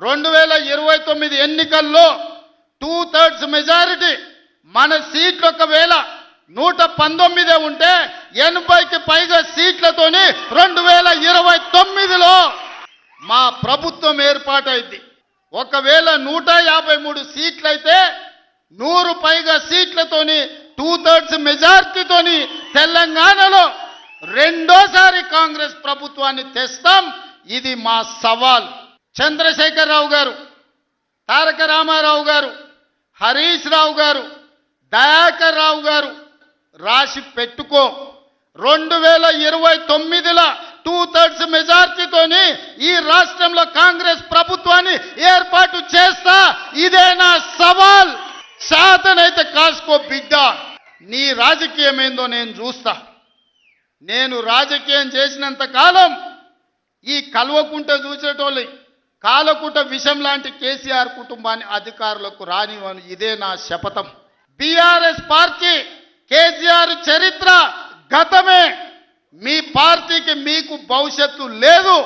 2029 ఎన్నికల్లో 2/3 మెజారిటీ మన సీట్లు ఒకవేళ 119 ఉంటే 80కి పైగా సీట్లతోని 2029లో మా ప్రభుత్వం ఏర్పాటైంది. ఒకవేళ 153 సీట్లయితే 100 పైగా సీట్లతోని 2/3 మెజారిటీతోని తెలంగాణలో రెండోసారి కాంగ్రెస్ ప్రభుత్వాన్ని తెస్తాం. ఇది మా సవాల్. చంద్రశేఖరరావు గారు, తారక రామారావు గారు, హరీష్ రావు గారు, దయాకర్ రావు గారు రాసి పెట్టుకో. 2029లో 2/3 మెజార్టీతోని ఈ రాష్ట్రంలో కాంగ్రెస్ ప్రభుత్వాన్ని ఏర్పాటు చేస్తా. ఇదే నా సవాల్. శాతనైతే కాసుకో బిడ్డ. నీ రాజకీయం ఏందో నేను చూస్తా. నేను రాజకీయం చేసినంత కాలం ఈ కల్వకుంట చూసేటోళ్ళు కాలకుంట విషం లాంటి కేసీఆర్ కుటుంబాన్ని అధికారులకు రానివ్వను. ఇదే నా శపథం. బీఆర్ఎస్ పార్టీ కేసీఆర్ చరిత్ర గతమే. మీ పార్టీకి మీకు భవిష్యత్తు లేదు.